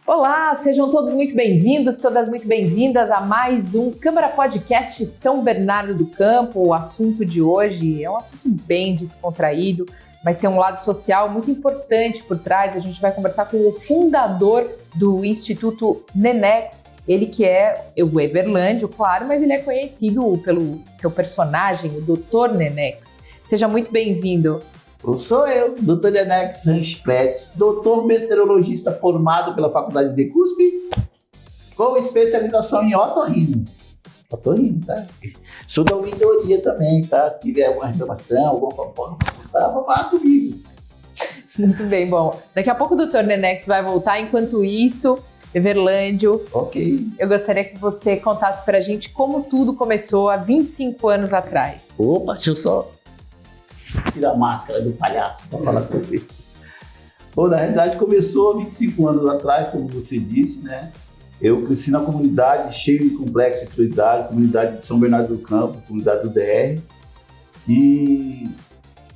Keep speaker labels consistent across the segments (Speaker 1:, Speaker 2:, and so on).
Speaker 1: Olá, sejam todos muito bem-vindos, todas muito bem-vindas a mais um Câmara Podcast São Bernardo do Campo. O assunto de hoje é um assunto bem descontraído, mas tem um lado social muito importante por trás. A gente vai conversar com o fundador do Instituto Nenex, ele que é o Everlândio, claro, mas ele é conhecido pelo seu personagem, o Dr. Nenex. Seja muito bem-vindo.
Speaker 2: Sou eu, Dr. Nenex Sanches Petz, doutor meteorologista formado pela Faculdade de CUSP, com especialização em otorrino. Otorrino, tá? Sou da ouvidoria também, tá? Se tiver alguma reclamação, alguma fofoca, tá? Vou falar comigo.
Speaker 1: Muito bem, bom. Daqui a pouco o Dr. Nenex vai voltar. Enquanto isso, Everlândio,
Speaker 2: ok.
Speaker 1: Eu gostaria que você contasse pra gente como tudo começou há 25 anos atrás.
Speaker 2: Opa, deixa eu só tirar a máscara do palhaço para falar com você. Bom, na realidade começou há 25 anos atrás, como você disse, né? Eu cresci na comunidade cheia de complexo de fluidade, comunidade de São Bernardo do Campo, comunidade do DR, e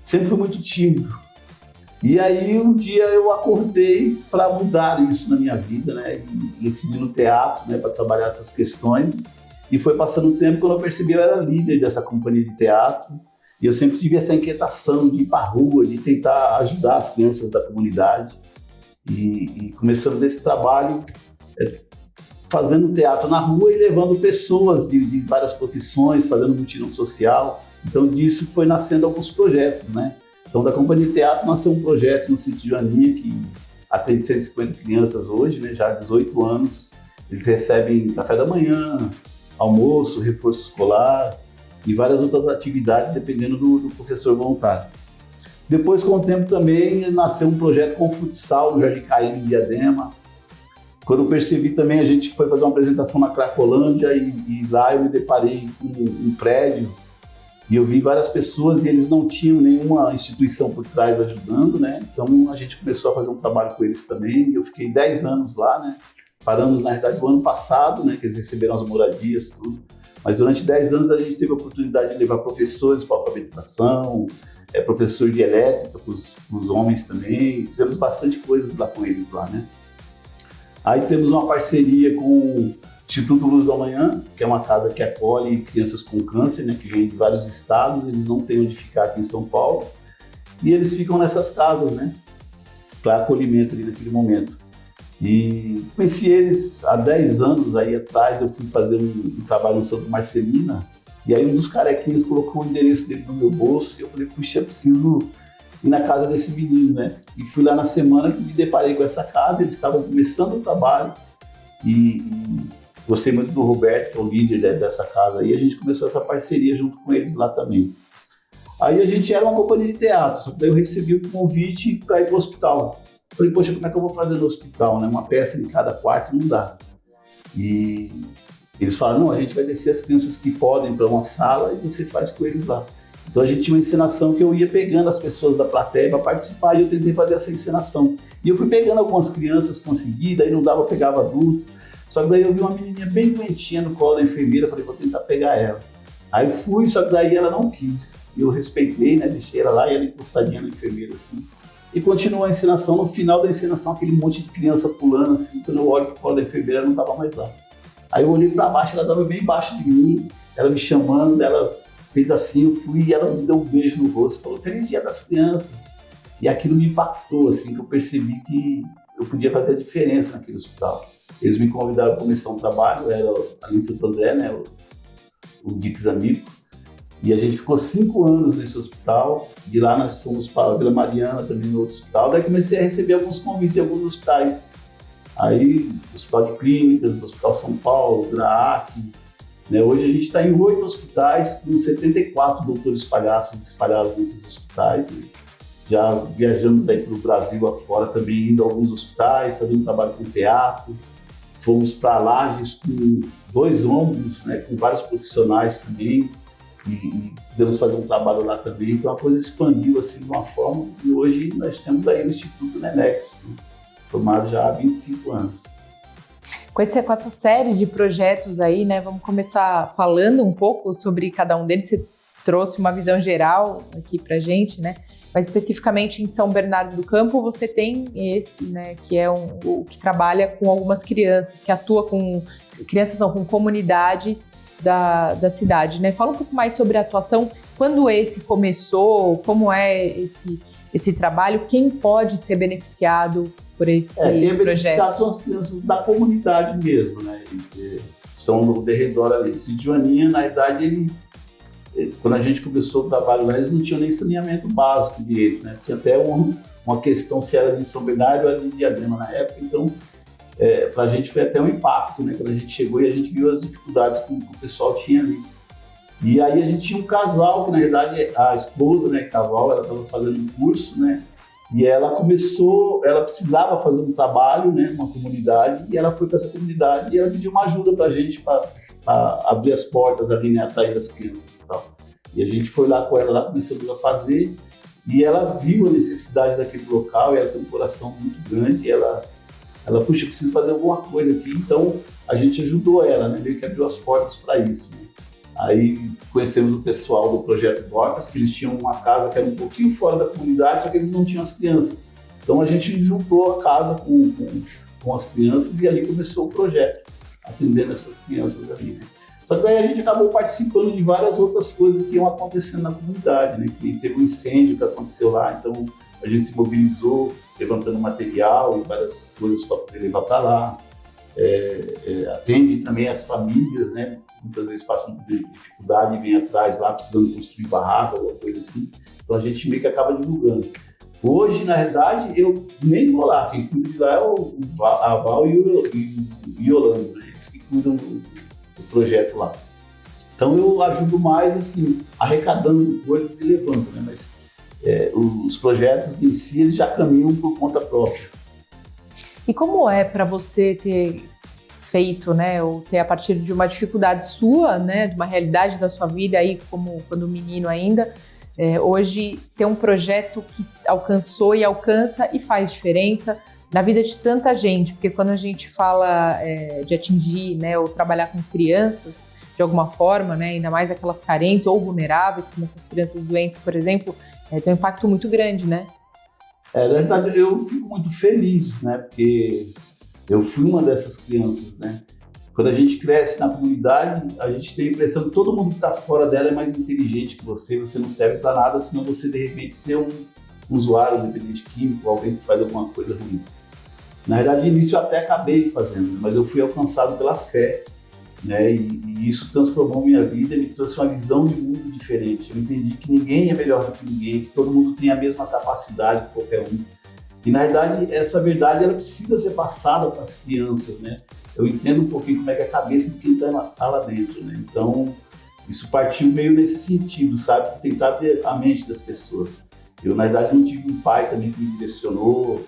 Speaker 2: sempre fui muito tímido. E aí um dia eu acordei para mudar isso na minha vida, né? E decidi no teatro, né, para trabalhar essas questões. E foi passando o tempo, quando eu percebi, eu era líder dessa companhia de teatro. E eu sempre tive essa inquietação de ir para a rua, de tentar ajudar as crianças da comunidade. E começamos esse trabalho fazendo teatro na rua e levando pessoas de várias profissões, fazendo mutirão social. Então disso foi nascendo alguns projetos, né? Então da companhia de teatro nasceu um projeto no sítio de Joaninha, que atende 150 crianças hoje, né? Já há 18 anos. Eles recebem café da manhã, almoço, reforço escolar, e várias outras atividades, dependendo do professor voluntário. Depois, com o tempo, também nasceu um projeto com futsal no Jardim Caim, em Diadema. Quando eu percebi também, a gente foi fazer uma apresentação na Cracolândia e lá eu me deparei com um prédio e eu vi várias pessoas e eles não tinham nenhuma instituição por trás ajudando, né? Então a gente começou a fazer um trabalho com eles também. Eu fiquei 10 anos lá, né? Paramos, na verdade, o ano passado, né? Que eles receberam as moradias, tudo. Mas durante 10 anos a gente teve a oportunidade de levar professores para alfabetização, professor de elétrica para os homens também, fizemos bastante coisas lá com eles lá, né? Aí temos uma parceria com o Instituto Luz do Amanhã, que é uma casa que acolhe crianças com câncer, né, que vêm de vários estados, eles não têm onde ficar aqui em São Paulo, e eles ficam nessas casas, né, para acolhimento ali naquele momento. E conheci eles há 10 anos aí atrás, eu fui fazer um trabalho no Santo Marcelina, e aí um dos carequinhas colocou o endereço dele no meu bolso, e eu falei, puxa, eu preciso ir na casa desse menino, né? E fui lá na semana que me deparei com essa casa, eles estavam começando o trabalho, e gostei muito do Roberto, que é o líder dessa casa, e a gente começou essa parceria junto com eles lá também. Aí a gente era uma companhia de teatro, só que daí eu recebi o convite para ir para o hospital. Falei, poxa, como é que eu vou fazer no hospital, né? Uma peça em cada quarto não dá. E eles falaram, não, a gente vai descer as crianças que podem para uma sala e você faz com eles lá. Então a gente tinha uma encenação que eu ia pegando as pessoas da plateia para participar e eu tentei fazer essa encenação. E eu fui pegando algumas crianças, consegui, daí não dava, eu pegava adultos. Só que daí eu vi uma menininha bem doentinha no colo da enfermeira, falei, vou tentar pegar ela. Aí fui, só que daí ela não quis. Eu respeitei, né, deixei ela lá e ela encostadinha na enfermeira assim. E continuou a encenação, no final da encenação, aquele monte de criança pulando assim, quando eu olho pro colo da enfermeira, ela não estava mais lá. Aí eu olhei para baixo, ela estava bem embaixo de mim, ela me chamando, ela fez assim, eu fui e ela me deu um beijo no rosto, falou, Feliz Dia das Crianças. E aquilo me impactou, assim, que eu percebi que eu podia fazer a diferença naquele hospital. Eles me convidaram para começar um trabalho, era ali em Santo André, né, o Dix Amigo. E a gente ficou 5 anos nesse hospital, de lá nós fomos para a Vila Mariana, também no outro hospital, daí comecei a receber alguns convites em alguns hospitais. Aí, Hospital de Clínicas, Hospital São Paulo, GRAAC, né? Hoje a gente está em 8 hospitais, com 74 doutores palhaços espalhados nesses hospitais, né? Já viajamos aí para o Brasil afora também, indo a alguns hospitais, fazendo trabalho com teatro. Fomos para Lages com 2 ônibus, né? Com vários profissionais também. E pudemos fazer um trabalho lá também, então a coisa expandiu assim de uma forma e hoje nós temos aí o Instituto Nenex, né, formado já há 25 anos.
Speaker 1: Com essa série de projetos aí, né, vamos começar falando um pouco sobre cada um deles. Você trouxe uma visão geral aqui pra gente, né? Mas especificamente em São Bernardo do Campo, você tem esse, né, que é o que trabalha com algumas crianças, que atua com crianças, não, com comunidades da cidade, né? Fala um pouco mais sobre a atuação, quando esse começou, como é esse trabalho, quem pode ser beneficiado por esse
Speaker 2: quem
Speaker 1: projeto?
Speaker 2: São as crianças da comunidade mesmo, né? São no derredor ali. Esse Joaninha, na verdade, quando a gente começou o trabalho lá, eles não tinham nem saneamento básico direito, né? Tinha até uma questão se era de São Bernardo ou era de Diadema na época, então para a gente foi até um impacto, né? Quando a gente chegou e a gente viu as dificuldades que o pessoal tinha ali. E aí a gente tinha um casal, que na verdade a esposa, né, Caval, ela estava fazendo um curso, né? E ela precisava fazer um trabalho, né, numa comunidade, e ela foi para essa comunidade e ela pediu uma ajuda para a gente para abrir as portas ali, né, atrair as crianças e tal. E a gente foi lá com ela, começamos a fazer, e ela viu a necessidade daquele local, e ela tem um coração muito grande, e ela puxa, eu preciso fazer alguma coisa aqui, então a gente ajudou ela, né, meio que abriu as portas para isso, né. Aí conhecemos o pessoal do Projeto Dorcas, que eles tinham uma casa que era um pouquinho fora da comunidade, só que eles não tinham as crianças. Então a gente juntou a casa com as crianças e ali começou o projeto, atendendo essas crianças ali, né? Só que aí a gente acabou participando de várias outras coisas que iam acontecendo na comunidade, né? Que teve um incêndio que aconteceu lá, então a gente se mobilizou, levantando material e várias coisas para poder levar para lá. Atende também as famílias, né? Muitas vezes passam por dificuldade e vem atrás lá precisando construir barraca, alguma coisa assim. Então a gente meio que acaba divulgando. Hoje, na realidade, eu nem vou lá. Quem cuida de lá é a Val e o Yolando, né? Eles que cuidam do projeto lá. Então eu ajudo mais assim, arrecadando coisas e levando, né? Mas os projetos em si eles já caminham por conta própria.
Speaker 1: E como é para você ter feito, né, ou ter a partir de uma dificuldade sua, né, de uma realidade da sua vida aí, como quando menino ainda, hoje ter um projeto que alcançou e alcança e faz diferença na vida de tanta gente, porque quando a gente fala de atingir, né, ou trabalhar com crianças de alguma forma, né, ainda mais aquelas carentes ou vulneráveis, como essas crianças doentes, por exemplo, tem um impacto muito grande, né?
Speaker 2: Na verdade, eu fico muito feliz, né, porque eu fui uma dessas crianças, né? Quando a gente cresce na comunidade, a gente tem a impressão que todo mundo que está fora dela é mais inteligente que você não serve para nada, senão você, de repente, ser um usuário, um dependente químico, alguém que faz alguma coisa ruim. Na verdade, de início eu até acabei fazendo, mas eu fui alcançado pela fé, né? E isso transformou minha vida, me trouxe uma visão de mundo diferente. Eu entendi que ninguém é melhor do que ninguém, que todo mundo tem a mesma capacidade que qualquer um. E, na verdade, essa verdade ela precisa ser passada para as crianças, né? Eu entendo um pouquinho como é que é a cabeça de quem está lá dentro, né? Então, isso partiu meio nesse sentido, sabe? Tentar ter a mente das pessoas. Eu, na verdade, não tive um pai também que me direcionou.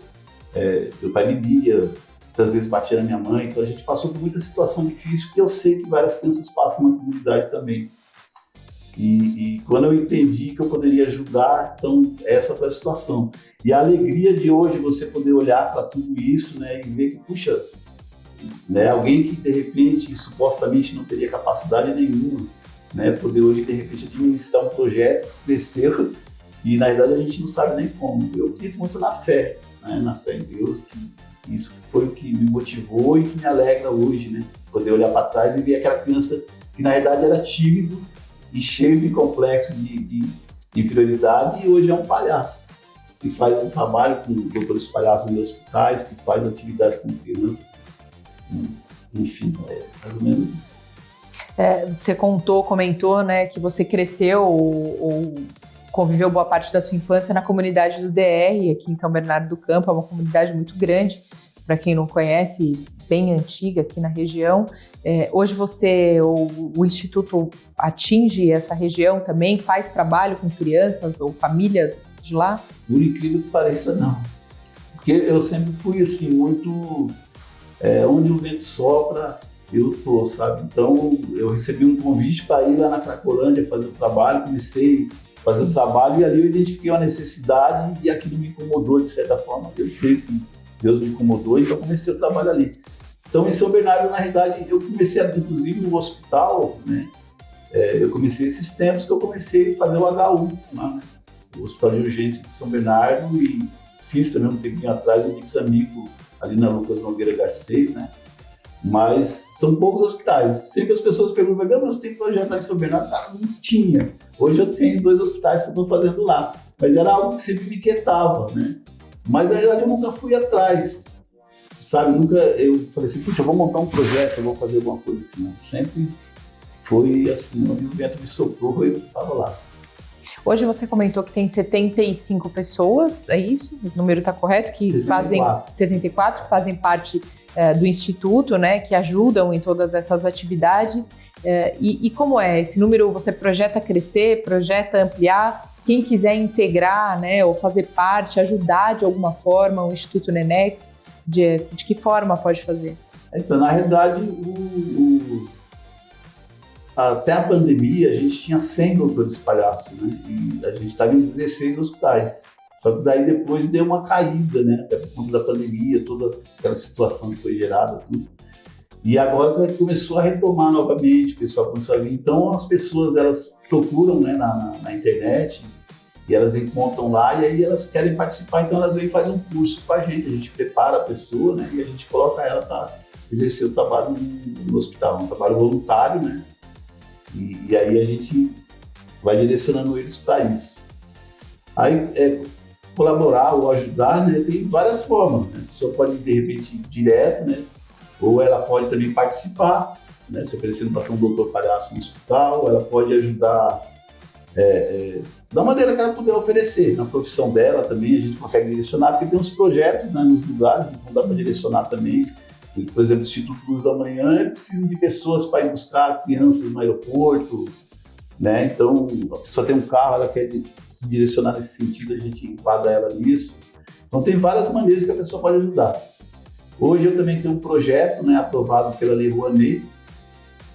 Speaker 2: Meu pai bebia, muitas vezes batia na minha mãe. Então, a gente passou por muita situação difícil que eu sei que várias crianças passam na comunidade também. E quando eu entendi que eu poderia ajudar, então essa foi a situação. E a alegria de hoje você poder olhar para tudo isso, né, e ver que, puxa, né, alguém que de repente supostamente não teria capacidade nenhuma, né, poder hoje de repente administrar um projeto que cresceu e na verdade a gente não sabe nem como. Eu acredito muito na fé, né, na fé em Deus, que isso foi o que me motivou e que me alegra hoje, né, poder olhar para trás e ver aquela criança que na verdade era tímido e cheio de complexo de inferioridade, e hoje é um palhaço, que faz um trabalho com doutores palhaços em hospitais, que faz atividades com crianças, enfim, mais ou menos isso.
Speaker 1: Você comentou, né, que você cresceu ou conviveu boa parte da sua infância na comunidade do DR, aqui em São Bernardo do Campo, é uma comunidade muito grande, para quem não conhece, bem antiga aqui na região. Hoje o Instituto atinge essa região também, faz trabalho com crianças ou famílias de lá?
Speaker 2: Por incrível que pareça, não. Porque eu sempre fui assim, muito... onde o vento sopra, eu tô, sabe? Então, eu recebi um convite para ir lá na Cracolândia fazer o trabalho, comecei a fazer o trabalho e ali eu identifiquei uma necessidade e aquilo me incomodou de certa forma. Eu creio que Deus me incomodou, então comecei o trabalho ali. Então, em São Bernardo, na realidade, eu comecei, inclusive, no hospital, né? eu comecei esses tempos que eu comecei a fazer o HU, né? O Hospital de Urgência de São Bernardo, e fiz também um tempinho atrás o Dix Amigo ali na Lucas Nogueira Garcês, né? Mas são poucos hospitais. Sempre as pessoas perguntam, mas você tem projeto lá em São Bernardo? Cara, não tinha. Hoje eu tenho 2 hospitais que eu estou fazendo lá. Mas era algo que sempre me inquietava, né? Mas na verdade eu nunca fui atrás, sabe? Eu falei assim, puxa, eu vou montar um projeto, eu vou fazer alguma coisa assim. Não. Sempre foi assim, onde o vento me soprou, eu estava lá.
Speaker 1: Hoje você comentou que tem 75 pessoas, é isso? O número está correto? Que 74 que fazem parte do Instituto, né? Que ajudam em todas essas atividades. E como é? Esse número você projeta crescer, projeta ampliar? Quem quiser integrar, né, ou fazer parte, ajudar de alguma forma o Instituto Nenex, de que forma pode fazer?
Speaker 2: Então, na realidade, até a pandemia, a gente tinha 100 doutores palhaços, né? E a gente estava em 16 hospitais. Só que daí depois deu uma caída, né? Até por conta da pandemia, toda aquela situação que foi gerada, tudo. E agora começou a retomar novamente, o pessoal começou a vir. Então, as pessoas, elas procuram, né, na internet, e elas encontram lá, e aí elas querem participar, então elas vêm e fazem um curso com a gente prepara a pessoa, né, e a gente coloca ela para exercer o trabalho no hospital, um trabalho voluntário, né, e aí a gente vai direcionando eles para isso. Aí, colaborar ou ajudar, né, tem várias formas, né, a pessoa pode, de repente, ir direto, né, ou ela pode também participar, né, se oferecendo para ser um doutor palhaço no hospital, ela pode ajudar da maneira que ela puder oferecer. Na profissão dela também a gente consegue direcionar, porque tem uns projetos, né, nos lugares, então dá para direcionar também. Por exemplo, o Instituto Luz da Manhã precisa de pessoas para ir buscar crianças no aeroporto, né? Então a pessoa tem um carro, ela quer se direcionar nesse sentido, a gente enquadra ela nisso. Então tem várias maneiras que a pessoa pode ajudar. Hoje eu também tenho um projeto, né, aprovado pela Lei Rouanet,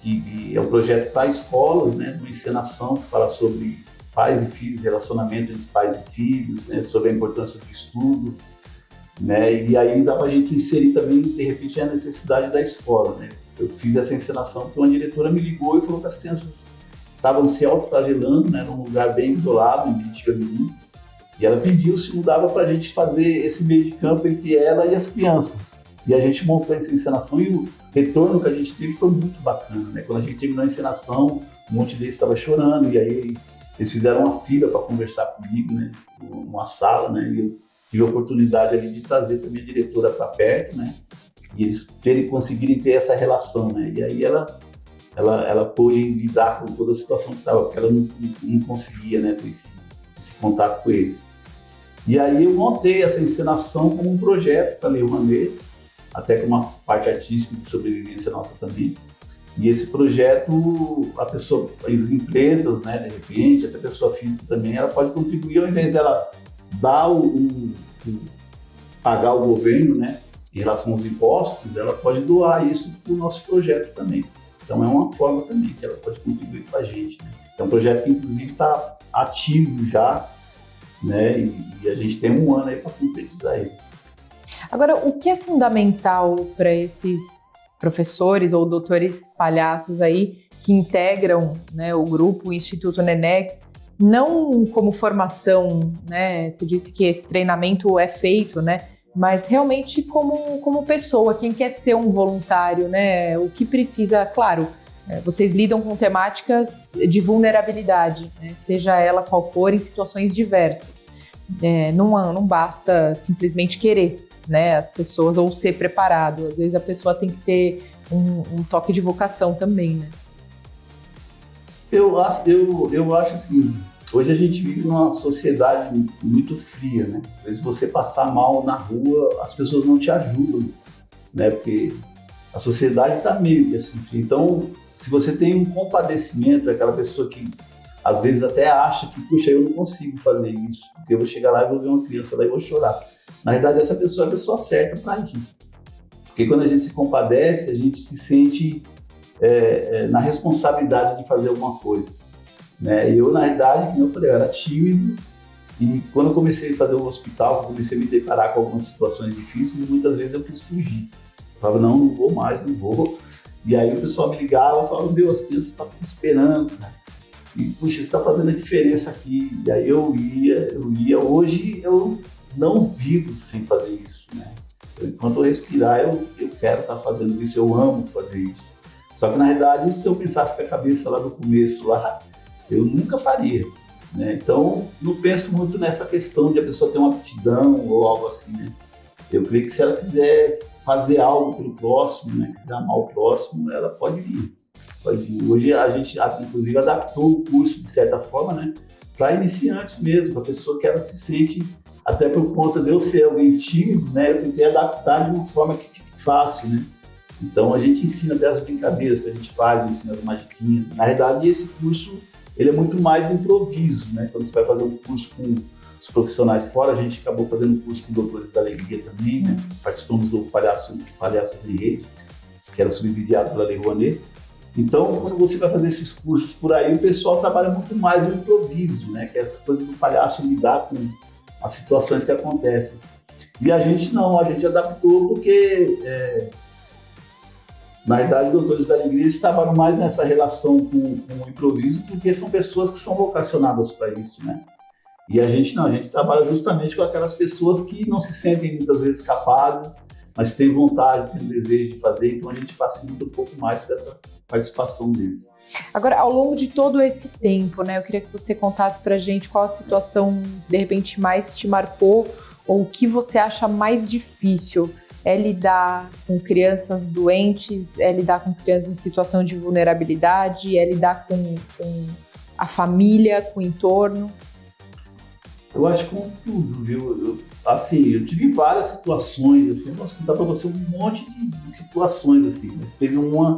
Speaker 2: que é um projeto para escolas, né, uma encenação que fala sobre pais e filhos, relacionamento entre pais e filhos, né, sobre a importância do estudo, né, e aí dá para a gente inserir também, de repente, a necessidade da escola, né. Eu fiz essa encenação porque uma diretora me ligou e falou que as crianças estavam se autoflagelando, né, num lugar bem isolado, em Biriticabirim, e ela pediu se não dava para a gente fazer esse meio de campo entre ela e as crianças. E a gente montou essa encenação e o retorno que a gente teve foi muito bacana, né? Quando a gente terminou a encenação, um monte deles estava chorando, e aí eles fizeram uma fila para conversar comigo, né? Numa sala, né? E eu tive a oportunidade ali de trazer também a diretora para perto, né? E eles conseguirem ter essa relação, né? E aí ela pôde lidar com toda a situação que estava, porque ela não conseguia, né, ter esse contato com eles. E aí eu montei essa encenação como um projeto para a Lei Rouanet, até com uma parte artística de sobrevivência nossa também. E esse projeto, as empresas, né, de repente, até a pessoa física também, ela pode contribuir, ao invés dela dar pagar o governo, né, em relação aos impostos, ela pode doar isso para o nosso projeto também. Então é uma forma também que ela pode contribuir com a gente, né? É um projeto que inclusive está ativo já, né, e a gente tem um ano aí para concretizar ele.
Speaker 1: Agora, o que é fundamental para esses professores ou doutores palhaços aí que integram, né, o grupo, o Instituto Nenex, não como formação, né? Você disse que esse treinamento é feito, né? Mas realmente como pessoa, quem quer ser um voluntário, né? O que precisa, claro, vocês lidam com temáticas de vulnerabilidade, né, seja ela qual for, em situações diversas. Não basta simplesmente querer, né, as pessoas, ou ser preparado. Às vezes a pessoa tem que ter um toque de vocação também, né?
Speaker 2: Eu acho assim, hoje a gente vive numa sociedade muito fria, né? Às vezes você passar mal na rua, as pessoas não te ajudam, né? Porque a sociedade está meio que assim. Então, se você tem um compadecimento, aquela pessoa que às vezes até acha que, puxa, eu não consigo fazer isso, porque eu vou chegar lá e vou ver uma criança lá e vou chorar. Na verdade, essa pessoa é a pessoa certa para ir. Porque quando a gente se compadece, a gente se sente na responsabilidade de fazer alguma coisa, né? Eu, na verdade, como eu falei, eu era tímido, e quando eu comecei a fazer o hospital, comecei a me deparar com algumas situações difíceis, muitas vezes eu quis fugir. Eu falava, não vou mais, não vou. E aí o pessoal me ligava e falava, meu, as crianças estão esperando, cara. E, puxa, você está fazendo a diferença aqui. E aí eu ia. Hoje eu não vivo sem fazer isso, né? Enquanto eu respirar, eu quero estar fazendo isso, eu amo fazer isso. Só que, na realidade, se eu pensasse com a cabeça lá no começo, lá, eu nunca faria, né? Então, não penso muito nessa questão de a pessoa ter uma aptidão ou algo assim, né? Eu creio que se ela quiser fazer algo pelo próximo, né? Quiser amar o próximo, ela pode vir. Hoje a gente, inclusive, adaptou o curso, de certa forma, né? Para iniciantes mesmo, para a pessoa que ela se sente, até por conta de eu ser alguém tímido, né? Eu tentei adaptar de uma forma que fique fácil, né? Então a gente ensina até as brincadeiras que a gente faz, ensina as magiquinhas. Na verdade, esse curso ele é muito mais improviso, né? Quando você vai fazer um curso com os profissionais fora, a gente acabou fazendo um curso com Doutores da Alegria também, né? Participamos do Palhaços em Rede, que era subsidiado pela Lei Rouanet. Então, quando você vai fazer esses cursos por aí, o pessoal trabalha muito mais no improviso, né? Que é essa coisa do palhaço lidar com as situações que acontecem. E a gente não, a gente adaptou porque... Na verdade, Doutores da Alegria estavam mais nessa relação com o improviso, porque são pessoas que são vocacionadas para isso, né? E a gente não, a gente trabalha justamente com aquelas pessoas que não se sentem muitas vezes capazes, mas têm vontade, têm desejo de fazer, então a gente facilita um pouco mais com essa participação deles.
Speaker 1: Agora, ao longo de todo esse tempo, né, eu queria que você contasse pra gente qual a situação, de repente, mais te marcou, ou o que você acha mais difícil. É lidar com crianças doentes, é lidar com crianças em situação de vulnerabilidade, é lidar com a família, com o entorno?
Speaker 2: Eu acho que com tudo, viu? Eu tive várias situações, assim, eu posso contar para você um monte de situações, assim, mas teve uma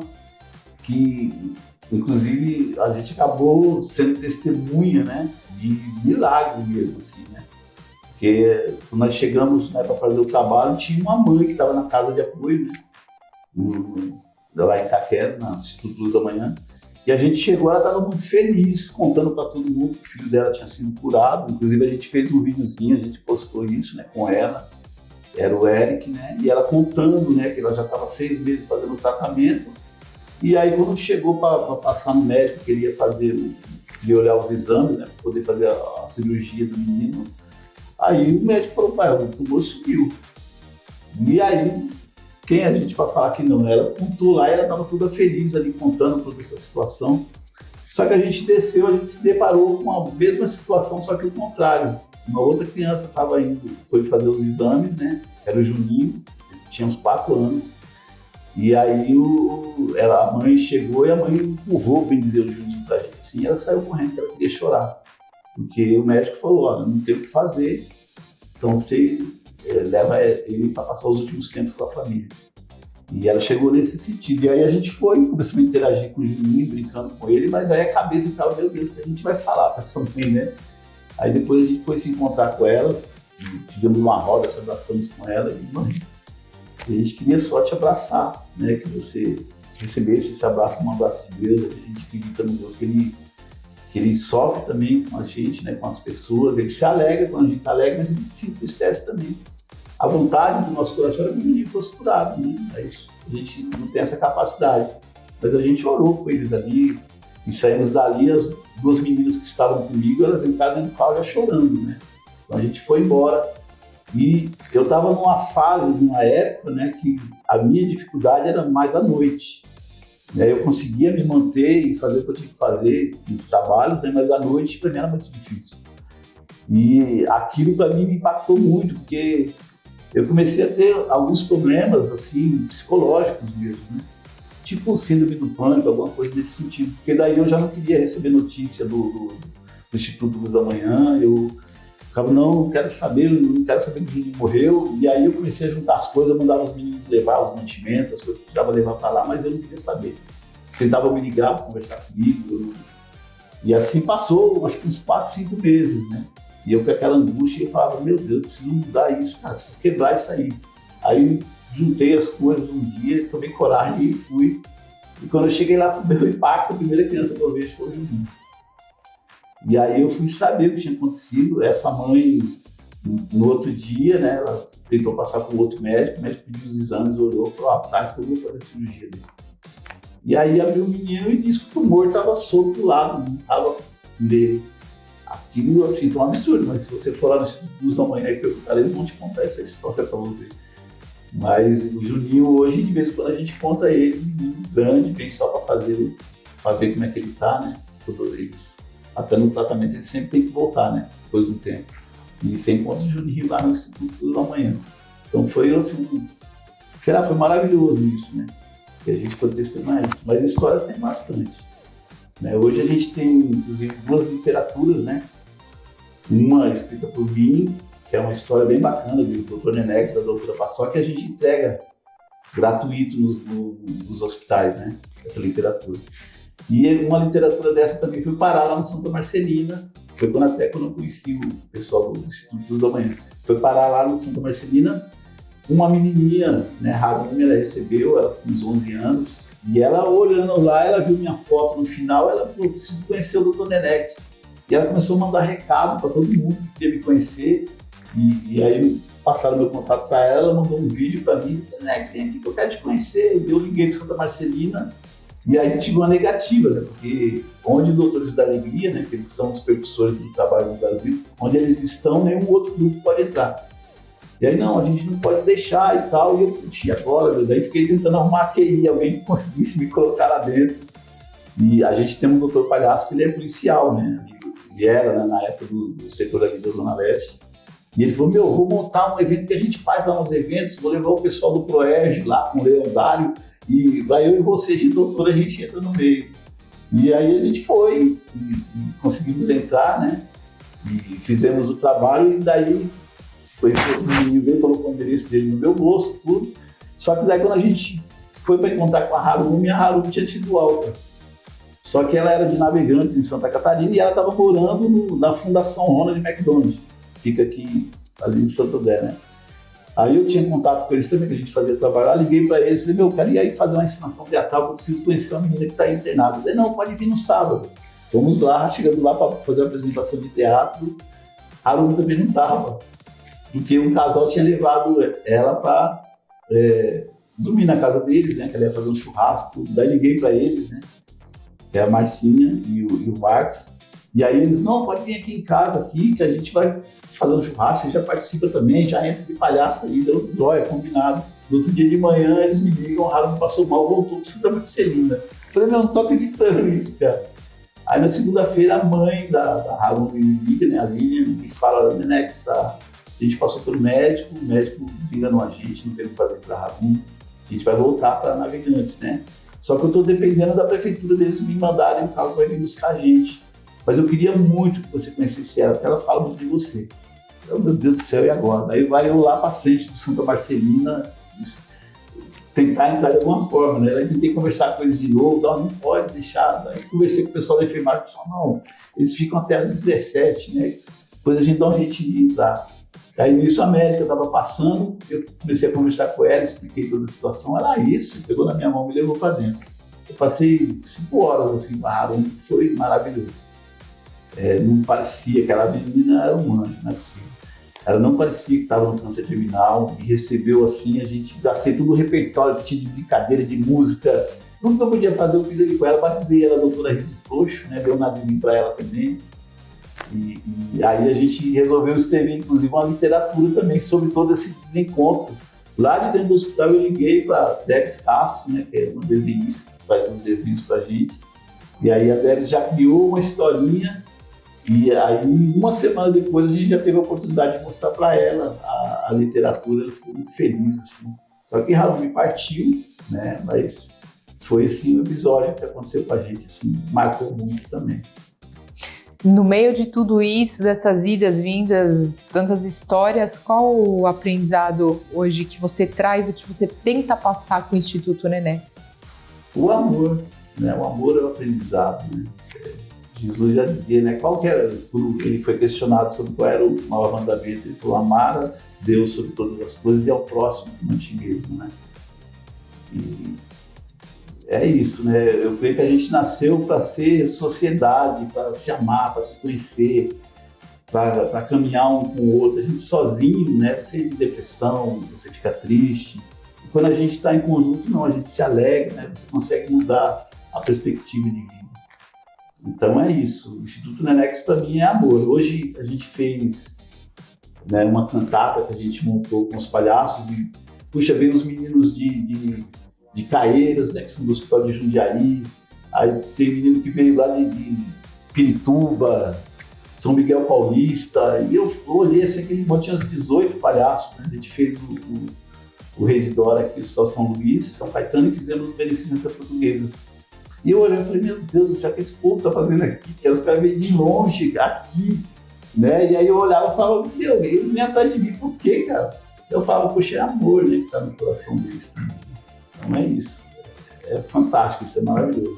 Speaker 2: que, inclusive, a gente acabou sendo testemunha, né, de milagre mesmo, assim, né? Porque quando nós chegamos, né, para fazer o trabalho, tinha uma mãe que estava na casa de apoio, né, lá em Itaquera, no Instituto Luz da Manhã, e a gente chegou, ela estava muito feliz, contando para todo mundo que o filho dela tinha sido curado. Inclusive a gente fez um videozinho, a gente postou isso, né, com ela, era o Eric, né, e ela contando, né, que ela já estava 6 meses fazendo o tratamento. E aí quando chegou para passar no médico, que ele ia fazer, ia olhar os exames, né, para poder fazer a cirurgia do menino, aí o médico falou, pai, o tumor sumiu. E aí, quem é a gente para falar que não? Ela contou lá e ela estava toda feliz ali, contando toda essa situação. Só que a gente desceu, a gente se deparou com a mesma situação, só que o contrário. Uma outra criança estava indo, foi fazer os exames, né? Era o Juninho, ele tinha uns 4 anos. E aí a mãe chegou e a mãe empurrou, bem dizer, o Juninho pra gente. Assim, ela saiu correndo, ela queria chorar. Porque o médico falou, olha, não tem o que fazer, então você leva ele para passar os últimos tempos com a família. E ela chegou nesse sentido. E aí a gente começou a interagir com o Juninho, brincando com ele, mas aí a cabeça ficava, meu Deus, o que a gente vai falar para essa mãe, né? Aí depois a gente foi se encontrar com ela, fizemos uma roda, se abraçamos com ela, e mãe, a gente queria só te abraçar, né? Que você recebesse esse abraço como um abraço de Deus, a gente acredita no Deus que ele sofre também com a gente, né, com as pessoas, ele se alegra quando a gente está alegre, mas ele se entristece também. A vontade do nosso coração era que o menino fosse curado, né? Mas a gente não tem essa capacidade. Mas a gente orou com eles ali e saímos dali, as 2 meninas que estavam comigo, elas entraram dentro do carro já chorando, né? Então a gente foi embora e eu estava numa época, né, que a minha dificuldade era mais à noite. Eu conseguia me manter e fazer o que eu tinha que fazer nos trabalhos, né? Mas à noite para mim era muito difícil. E aquilo para mim me impactou muito, porque eu comecei a ter alguns problemas assim, psicológicos mesmo, né? Tipo síndrome do pânico, alguma coisa nesse sentido. Porque daí eu já não queria receber notícia do Instituto Luz da Manhã, eu ficava, não quero saber que o menino morreu. E aí eu comecei a juntar as coisas, eu mandava os meninos levar os mantimentos, as coisas que precisava levar para lá, mas eu não queria saber. Eles tentavam me ligar para conversar comigo. E assim passou, acho que uns 4, 5 meses, né? E eu com aquela angústia, eu falava, meu Deus, eu preciso mudar isso, cara, preciso quebrar isso aí. Aí juntei as coisas um dia, tomei coragem e fui. E quando eu cheguei lá pro meu impacto, a primeira criança que eu vejo foi o Juninho. E aí eu fui saber o que tinha acontecido. Essa mãe, no outro dia, né, ela tentou passar para o outro médico, o médico pediu os exames, olhou e falou, traz que eu vou fazer a cirurgia dele. E aí abriu o menino e disse que o tumor estava solto do lado, não estava nele. Aquilo, assim, foi um absurdo, mas se você for lá no Instituto da Manhã e perguntar, eles vão te contar essa história para você. Mas o Juninho, hoje, de vez em quando a gente conta ele, um menino grande, vem só para ver como é que ele tá, né? Todos eles, até no tratamento, ele sempre tem que voltar, né? Depois de um tempo. E sempre encontra o Juninho lá no Instituto da Manhã. Então foi, assim, foi maravilhoso isso, né? Que a gente pode testemunhar isso. Mas histórias tem bastante. Né? Hoje a gente tem, inclusive, 2 literaturas, né? Uma escrita por mim, que é uma história bem bacana do Dr. Nenex, da doutora Passó, que a gente entrega gratuito nos hospitais, né? Essa literatura. E uma literatura dessa também foi parar lá no Santa Marcelina, foi quando eu conheci o pessoal do Instituto da Manhã. Foi parar lá no Santa Marcelina, uma menininha, né, Harumi, ela recebeu, ela com uns 11 anos, e ela olhando lá, ela viu minha foto no final, ela preciso conhecer o Dr. Nenex. E ela começou a mandar recado para todo mundo que queria me conhecer, e aí passaram meu contato para ela, ela mandou um vídeo para mim, Nenex, vem aqui que eu quero te conhecer. Eu liguei para Santa Marcelina, e aí tive uma negativa, né, porque onde Doutores da Alegria, né, que eles são os percussores do trabalho no Brasil, onde eles estão, nenhum outro grupo pode entrar. E aí, não, a gente não pode deixar e tal, e eu curti agora, daí fiquei tentando arrumar a QI, alguém que conseguisse me colocar lá dentro. E a gente tem um doutor Palhaço que ele é policial, né, ele era, né, na época do setor ali da Zona Leste, e ele falou, vou montar um evento que a gente faz lá nos eventos, vou levar o pessoal do Proerge lá com o Leondário, e vai eu e você de doutor, a gente entra no meio. E aí a gente foi, e conseguimos entrar, né, e fizemos o trabalho, e daí o menino veio, colocou o endereço dele no meu bolso, tudo. Só que daí quando a gente foi para encontrar com a Harumi tinha tido alta. Só que ela era de Navegantes, em Santa Catarina, e ela estava morando na Fundação Ronald McDonald. Fica aqui, ali em Santo André, né? Aí eu tinha contato com eles também, que a gente fazia trabalho lá, liguei para eles, falei, quero ir aí fazer uma ensinação teatral, eu preciso conhecer uma menina que está internada. Eu falei, não, pode vir no sábado. Fomos lá, chegando lá para fazer a apresentação de teatro, a Harumi também não estava. Porque um casal tinha levado ela para dormir na casa deles, né? Que ela ia fazer um churrasco, tudo. Daí liguei para eles, né? Que é a Marcinha e o Marcos. E aí eles, não, pode vir aqui em casa, aqui, que a gente vai fazer um churrasco, a gente já participa também, já entra de palhaço aí, deu outro joia, combinado. No outro dia de manhã eles me ligam, o Harumi passou mal, voltou para Santa Marcelina. Falei, não tô acreditando nisso, cara. Aí na segunda-feira a mãe da Harumi me liga, né? A Lilian, me fala, Nenex, a gente passou pelo médico, o médico desenganou a gente, não teve o que fazer para a Harumi, a gente vai voltar para Navegantes, né? Só que eu estou dependendo da prefeitura deles me mandarem, o carro vai vir buscar a gente. Mas eu queria muito que você conhecesse ela, porque ela fala muito de você. Então, meu Deus do céu, e agora? Daí vai eu lá para frente do Santa Marcelina, tentar entrar de alguma forma, né? Daí tentei conversar com eles de novo, não pode deixar. Daí conversei com o pessoal da enfermagem, o pessoal, não, eles ficam até às 17, né? Depois a gente dá um jeitinho de entrar. Aí nisso a médica estava passando, eu comecei a conversar com ela, expliquei toda a situação, ela, isso, pegou na minha mão e me levou para dentro. Eu passei 5 horas assim, foi maravilhoso. Não parecia, aquela menina era um anjo, não é possível. Ela não parecia que estava no câncer terminal, e recebeu assim, a gente gastei todo o repertório que tinha de brincadeira, de música, tudo que eu podia fazer eu fiz ali com ela, batizei ela, a doutora Riso Frouxo, né, dei um narizinho para ela também. E aí a gente resolveu escrever, inclusive, uma literatura também sobre todo esse desencontro. Lá de dentro do hospital eu liguei para Debs Castro, né, que é uma desenhista que faz os desenhos para a gente. E aí a Debs já criou uma historinha e aí uma semana depois a gente já teve a oportunidade de mostrar para ela a literatura. Ela ficou muito feliz, assim. Só que Harumi partiu, né, mas foi assim, um episódio que aconteceu com a gente, assim, marcou muito também.
Speaker 1: No meio de tudo isso, dessas idas, vindas, tantas histórias, qual o aprendizado hoje que você traz, o que você tenta passar com o Instituto Nenex?
Speaker 2: O amor, né? O amor é o aprendizado, né? Jesus já dizia, né? Quando ele foi questionado sobre qual era o maior mandamento, ele falou, amar a Deus sobre todas as coisas e ao próximo como a ti mesmo, né? E é isso, né? Eu creio que a gente nasceu para ser sociedade, para se amar, para se conhecer, para caminhar um com o outro. A gente sozinho, né? Você entra em depressão, você fica triste. Quando a gente está em conjunto, não, a gente se alegra, né? Você consegue mudar a perspectiva de vida. Então é isso. O Instituto Nenex para mim é amor. Hoje a gente fez, né, uma cantata que a gente montou com os palhaços e, puxa, veio os meninos de Caeiras, né, que são do Hospital de Jundiaí. Aí tem menino que veio lá de Pirituba, São Miguel Paulista. E eu olhei assim, aquele monte, tinha uns 18 palhaços, né? A gente fez o Rei de Dora aqui, o Hospital São Luís, São Caetano, e fizemos o Beneficência Portuguesa. E eu olhei e falei, meu Deus do céu, o que esse povo tá fazendo aqui? Que os caras vêm de longe, aqui, né? E aí eu olhava e falava, meu, eles vêm atrás de mim, por quê, cara? Eu falava, poxa, é amor, né, que tá no coração deles também. Então é isso. É fantástico, isso é maravilhoso.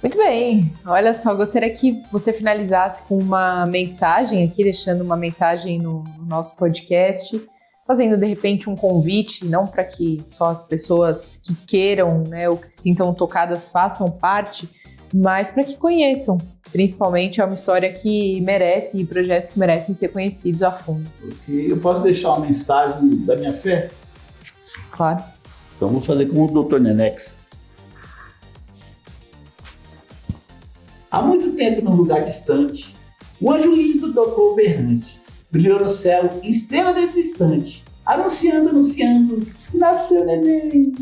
Speaker 1: Muito bem. Olha só, gostaria que você finalizasse com uma mensagem aqui, deixando uma mensagem no nosso podcast, fazendo de repente um convite, não para que só as pessoas que queiram, né, ou que se sintam tocadas façam parte, mas para que conheçam. Principalmente é uma história que merece e projetos que merecem ser conhecidos a fundo.
Speaker 2: Eu posso deixar uma mensagem da minha fé?
Speaker 1: Claro.
Speaker 2: Então vou fazer como o Dr. Nenex. Há muito tempo, num lugar distante, um anjo lindo tocou o berrante. Brilhou no céu, estrela desse instante. Anunciando, nasceu neném.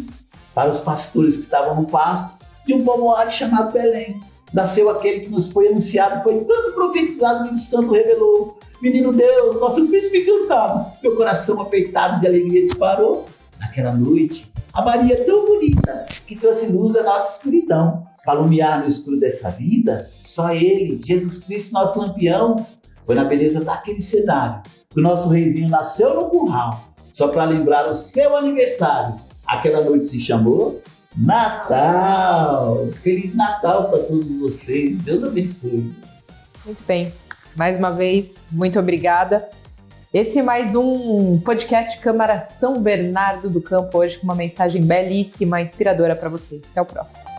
Speaker 2: Para os pastores que estavam no pasto, de um povoado chamado Belém. Nasceu aquele que nos foi anunciado, foi tanto profetizado que o santo revelou. Menino Deus, nosso príncipe cantava. Meu coração apertado de alegria disparou. Naquela noite, a Maria tão bonita, que trouxe luz à nossa escuridão. Para iluminar no escuro dessa vida, só Ele, Jesus Cristo, nosso lampião. Foi na beleza daquele cenário que o nosso reizinho nasceu no curral. Só para lembrar o seu aniversário. Aquela noite se chamou Natal. Feliz Natal para todos vocês. Deus abençoe.
Speaker 1: Muito bem. Mais uma vez, muito obrigada. Esse é mais um podcast Câmara São Bernardo do Campo, hoje com uma mensagem belíssima, inspiradora para vocês. Até o próximo.